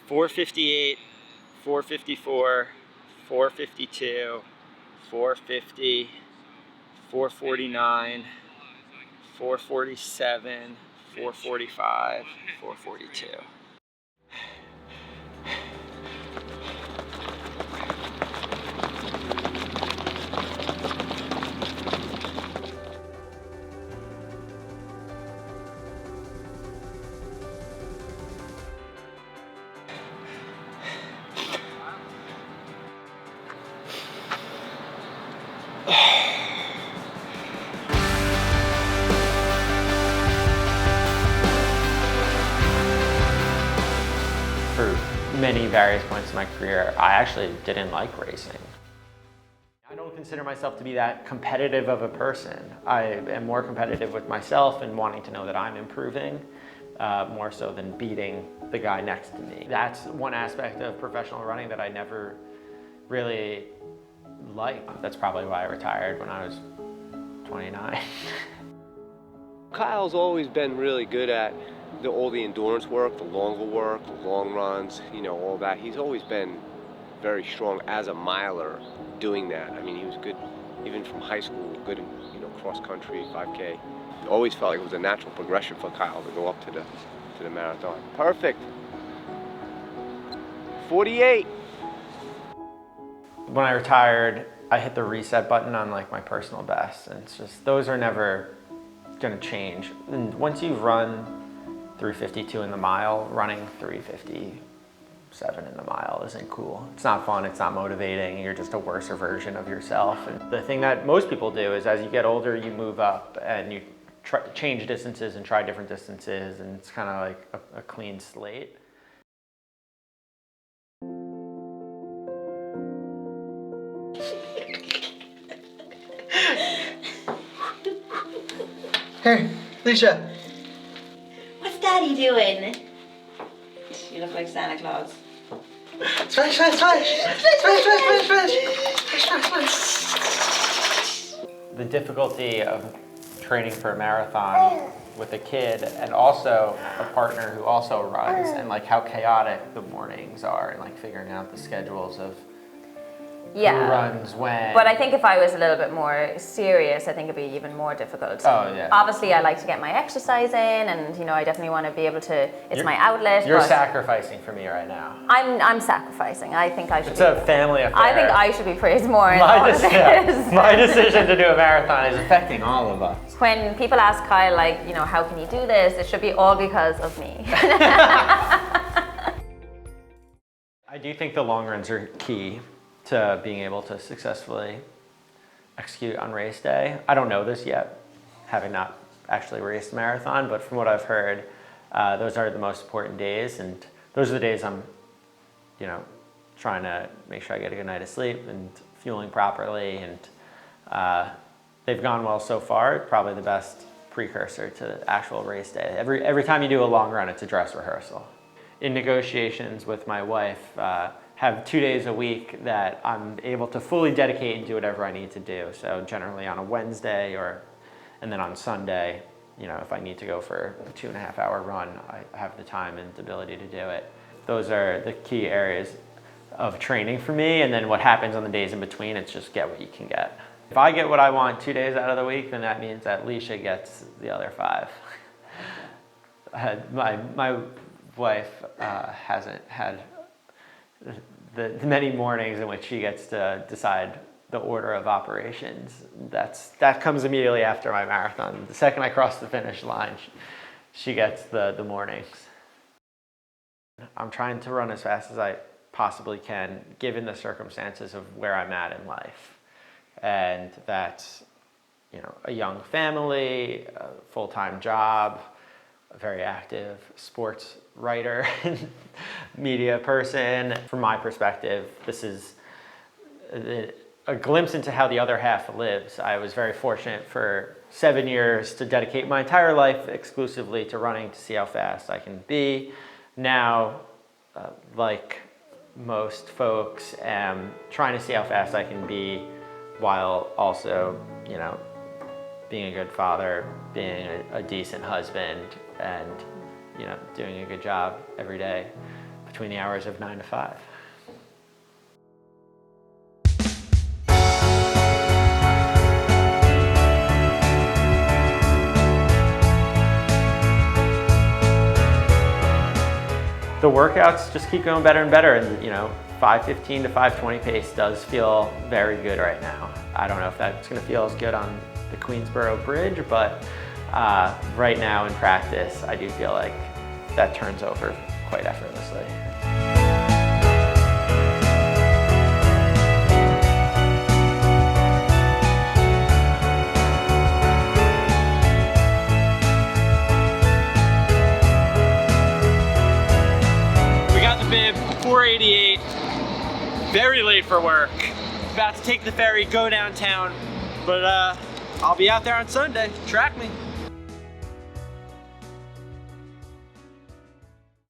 458, 454, 452, 450, 449, 447, 445, 442. For many various points in my career, I actually didn't like racing. I don't consider myself to be that competitive of a person. I am more competitive with myself and wanting to know that I'm improving, more so than beating the guy next to me. That's one aspect of professional running that I never really liked. That's probably why I retired when I was 29. Kyle's always been really good at all the endurance work, the longer work, the long runs, you know, all that. He's always been very strong as a miler doing that. I mean, he was good even from high school, good in, you know, cross country, 5K. It always felt like it was a natural progression for Kyle to go up to the marathon. Perfect. 48. When I retired, I hit the reset button on like my personal best, and it's just, those are never gonna change. And once you run 352 in the mile, running 357 in the mile isn't cool. It's not fun, it's not motivating, you're just a worse version of yourself. And the thing that most people do is as you get older, you move up and you change distances and try different distances, and it's kind of like a clean slate. Here, Alicia. What's Daddy doing? You look like Santa Claus. Splash, splash, splash! Splash, splash, splash, splash! Splash, splash. The difficulty of training for a marathon with a kid and also a partner who also runs, and like how chaotic the mornings are, and like figuring out the schedules of who runs when. But I think if I was a little bit more serious, I think it'd be even more difficult. Oh yeah. Obviously, I like to get my exercise in, and you know, I definitely want to be able to. It's my outlet. You're sacrificing for me right now. I'm sacrificing. I think I should. It's a family affair. I think I should be praised more. My decision to do a marathon is affecting all of us. When people ask Kyle, like, you know, how can you do this? It should be all because of me. I do think the long runs are key to being able to successfully execute on race day. I don't know this yet, having not actually raced a marathon, but from what I've heard, those are the most important days, and those are the days I'm, you know, trying to make sure I get a good night of sleep and fueling properly, and they've gone well so far. Probably the best precursor to the actual race day. Every time you do a long run, it's a dress rehearsal. In negotiations with my wife, have 2 days a week that I'm able to fully dedicate and do whatever I need to do. So generally on a Wednesday and then on Sunday, you know, if I need to go for a 2.5 hour run, I have the time and the ability to do it. Those are the key areas of training for me. And then what happens on the days in between, it's just get what you can get. If I get what I want 2 days out of the week, then that means that Alicia gets the other 5. My wife hasn't had the many mornings in which she gets to decide the order of operations. That comes immediately after my marathon. The second I cross the finish line, she gets the mornings. I'm trying to run as fast as I possibly can, given the circumstances of where I'm at in life. And that's, you know, a young family, a full-time job, a very active sports writer and media person. From my perspective, this is a glimpse into how the other half lives. I was very fortunate for 7 years to dedicate my entire life exclusively to running to see how fast I can be. Now, like most folks, am trying to see how fast I can be while also, you know, being a good father, being a decent husband, and, you know, doing a good job every day. between the hours of 9 to 5. The workouts just keep going better and better, and 5:15 to 5:20 pace does feel very good right now. I don't know if that's going to feel as good on the Queensboro Bridge, but right now in practice, I do feel like that turns over quite effortlessly. We got the bib, 488, very late for work. About to take the ferry, go downtown, but I'll be out there on Sunday. Track me.